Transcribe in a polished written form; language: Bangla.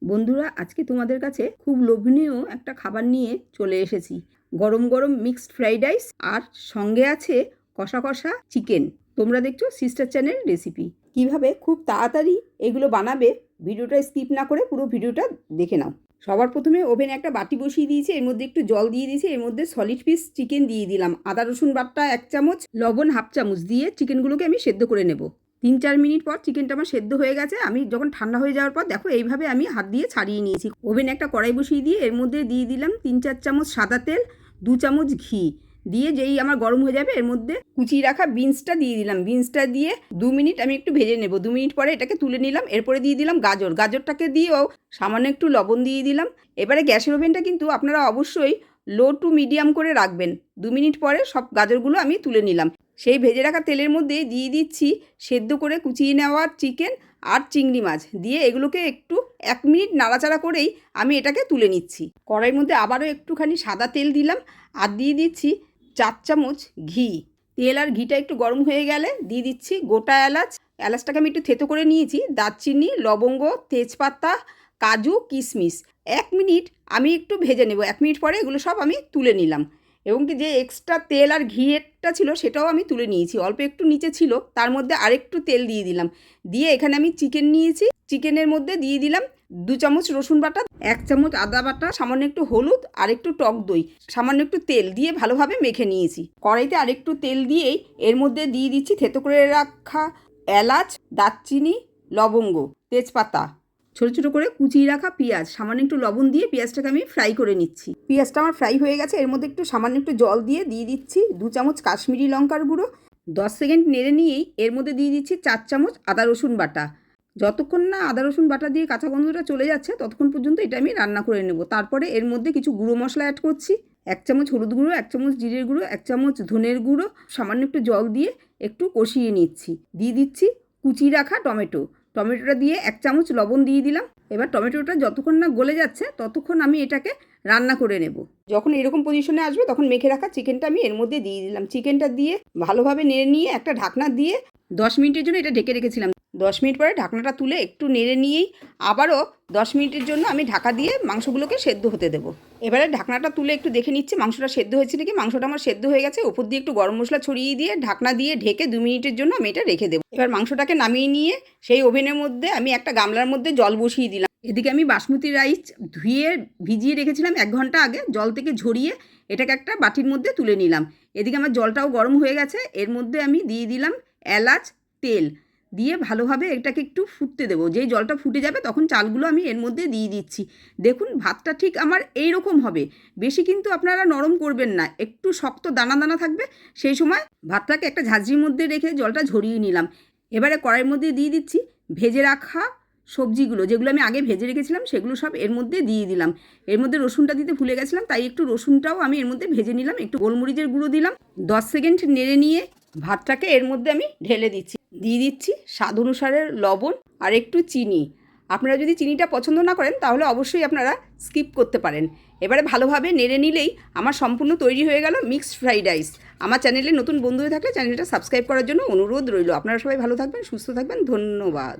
বন্ধুরা, আজকে তোমাদের কাছে খুব লোভনীয় একটা খাবার নিয়ে চলে এসেছি। গরম গরম মিক্সড ফ্রাইড রাইস আর সঙ্গে আছে কষা কষা চিকেন। তোমরা দেখছো সিস্টার চ্যানেল রেসিপি। কিভাবে খুব তাড়াতাড়ি এগুলো বানাবে, ভিডিওটা স্কিপ না করে পুরো ভিডিওটা দেখে নাও। সবার প্রথমে ওভেনে একটা বাটি বসিয়ে দিয়েছি, এর মধ্যে একটু জল দিয়ে দিয়েছি, এর মধ্যে সলিড পিস চিকেন দিয়ে দিলাম। আদা রসুন বাটা 1 চামচ, লবণ 1/2 চামচ দিয়ে চিকেনগুলোকে আমি সেদ্ধ করে নেব। 3-4 মিনিট পর চিকেনটা আমার সেদ্ধ হয়ে গেছে। আমি যখন ঠান্ডা হয়ে যাওয়ার পর দেখো এইভাবে আমি হাত দিয়ে ছাড়িয়ে নিয়েছি। ওভেনে একটা কড়াই বসিয়ে দিয়ে এর মধ্যে দিয়ে দিলাম 3-4 চামচ সাদা তেল, 2 চামচ ঘি দিয়ে যেই আমার গরম হয়ে যাবে এর মধ্যে কুচিয়ে রাখা বিনসটা দিয়ে দিলাম। বিনসটা দিয়ে 2 মিনিট আমি একটু ভেজে নেব। 2 মিনিট পরে এটাকে তুলে নিলাম। এরপরে দিয়ে দিলাম গাজরটাকে দিয়েও সামান্য একটু লবণ দিয়ে দিলাম। এবারে গ্যাসের ওভেনটা কিন্তু আপনারা অবশ্যই লো টু মিডিয়াম করে রাখবেন। 2 মিনিট পরে সব গাজরগুলো আমি তুলে নিলাম। সেই ভেজে রাখা তেলের মধ্যে দিয়ে দিচ্ছি সেদ্ধ করে কুচিয়ে নেওয়া চিকেন আর চিংড়ি মাছ দিয়ে এগুলোকে একটু 1 মিনিট নাড়াচাড়া করেই আমি এটাকে তুলে নিচ্ছি। কড়াইয়ের মধ্যে আবারও একটুখানি সাদা তেল দিলাম আর দিয়ে দিচ্ছি 4 চামচ ঘি। তেল আর ঘিটা একটু গরম হয়ে গেলে দিয়ে দিচ্ছি গোটা এলাচটাকে আমি একটু থেতো করে নিয়েছি, দারচিনি, লবঙ্গ, তেজপাতা, কাজু, কিশমিশ। 1 মিনিট আমি একটু ভেজে নেব। 1 মিনিট পরে এগুলো সব আমি তুলে নিলাম এবং কি যে এক্সট্রা তেল আর ঘিটা ছিল সেটাও আমি তুলে নিয়েছি। অল্প একটু নিচে ছিল, তার মধ্যে আরেকটু তেল দিয়ে দিলাম। দিয়ে এখানে আমি চিকেন নিয়েছি, চিকেনের মধ্যে দিয়ে দিলাম 2 চামচ রসুন বাটা, 1 চামচ আদা বাটা, সামান্য একটু হলুদ আর একটু টক দই, সামান্য একটু তেল দিয়ে ভালোভাবে মেখে নিয়েছি। কড়াইতে আরেকটু তেল দিয়েই এর মধ্যে দিয়ে দিচ্ছি থেতো করে রাখা এলাচ, দারচিনি, লবঙ্গ, তেজপাতা, ছোটো ছোটো করে কুচিয়ে রাখা পেঁয়াজ, সামান্য একটু লবণ দিয়ে পেঁয়াজটাকে আমি ফ্রাই করে নিচ্ছি। পেঁয়াজটা আমার ফ্রাই হয়ে গেছে। এর মধ্যে একটু সামান্য একটু জল দিয়ে দিচ্ছি 2 চামচ কাশ্মীরি লঙ্কার গুঁড়ো। 10 সেকেন্ড নেড়ে নিয়েই এর মধ্যে দিয়ে দিচ্ছি 4 চামচ আদা রসুন বাটা। যতক্ষণ না আদা রসুন বাটা দিয়ে কাঁচা গন্ধটা চলে যাচ্ছে ততক্ষণ পর্যন্ত এটা আমি রান্না করে নেব। তারপরে এর মধ্যে কিছু গুঁড়ো মশলা অ্যাড করছি। 1 চামচ হলুদ গুঁড়ো, 1 চামচ জিরের গুঁড়ো, 1 চামচ ধনের গুঁড়ো, সামান্য একটু জল দিয়ে একটু কষিয়ে নিচ্ছি। দিয়ে দিচ্ছি কুচিয়ে রাখা টমেটোটা দিয়ে 1 চামচ লবণ দিয়ে দিলাম। এবার টমেটোটা যতক্ষণ না গলে যাচ্ছে ততক্ষণ আমি এটাকে রান্না করে নেব। যখন এরকম পজিশনে আসবে তখন মেখে রাখা চিকেনটা আমি এর মধ্যে দিয়ে দিলাম। চিকেনটা দিয়ে ভালোভাবে নেড়ে নিয়ে একটা ঢাকনা দিয়ে 10 মিনিটের জন্য এটা ঢেকে রেখেছিলাম। 10 মিনিট পরে ঢাকনাটা তুলে একটু নেড়ে নিয়েই আবারও 10 মিনিটের জন্য আমি ঢাকা দিয়ে মাংসগুলোকে সেদ্ধ হতে দেবো। এবারে ঢাকনাটা তুলে একটু দেখে নিচ্ছি মাংসটা সেদ্ধ হয়েছে নাকি। মাংসটা আমার সেদ্ধ হয়ে গেছে। উপর দিয়ে একটু গরম মশলা ছড়িয়ে দিয়ে ঢাকনা দিয়ে ঢেকে 2 মিনিটের জন্য আমি এটা রেখে দেবো। এবার মাংসটাকে নামিয়ে নিয়ে সেই ওভেনের মধ্যে আমি একটা গামলার মধ্যে জল বসিয়ে দিলাম। এদিকে আমি বাসমতি রাইস ধুয়ে ভিজিয়ে রেখেছিলাম 1 ঘন্টা আগে। জল থেকে ঝরিয়ে এটাকে একটা বাটির মধ্যে তুলে নিলাম। এদিকে আমার জলটাও গরম হয়ে গেছে। এর মধ্যে আমি দিয়ে দিলাম এলাচ, তেল দিয়ে ভালোভাবে এটাকে একটু ফুটতে দেবো। যেই জলটা ফুটে যাবে তখন চালগুলো আমি এর মধ্যে দিয়ে দিচ্ছি। দেখুন ভাতটা ঠিক আমার এই রকম হবে। বেশি কিন্তু আপনারা নরম করবেন না, একটু শক্ত দানা দানা থাকবে। সেই সময় ভাতটাকে একটা ঝাঁঝরির মধ্যে রেখে জলটা ঝরিয়ে নিলাম। এবারে কড়াইয়ের মধ্যে দিয়ে দিচ্ছি ভেজে রাখা সবজিগুলো, যেগুলো আমি আগে ভেজে রেখেছিলাম সেগুলো সব এর মধ্যে দিয়ে দিলাম। এর মধ্যে রসুনটা দিতে ভুলে গেছিলাম, তাই একটু রসুনটাও আমি এর মধ্যে ভেজে নিলাম। একটু গোলমরিচের গুঁড়ো দিলাম। 10 সেকেন্ড নেড়ে নিয়ে ভাতটাকে এর মধ্যে আমি ঢেলে দিচ্ছি। দিয়ে দিচ্ছি স্বাদ অনুসারে লবণ আর একটু চিনি। আপনারা যদি চিনিটা পছন্দ না করেন তাহলে অবশ্যই আপনারা স্কিপ করতে পারেন। এবারে ভালোভাবে নেড়ে নিলেই আমার সম্পূর্ণ তৈরি হয়ে গেল মিক্সড ফ্রাইড রাইস। আমার চ্যানেলে নতুন বন্ধু হয়ে থাকলে চ্যানেলটা সাবস্ক্রাইব করার জন্য অনুরোধ রইল। আপনারা সবাই ভালো থাকবেন, সুস্থ থাকবেন। ধন্যবাদ।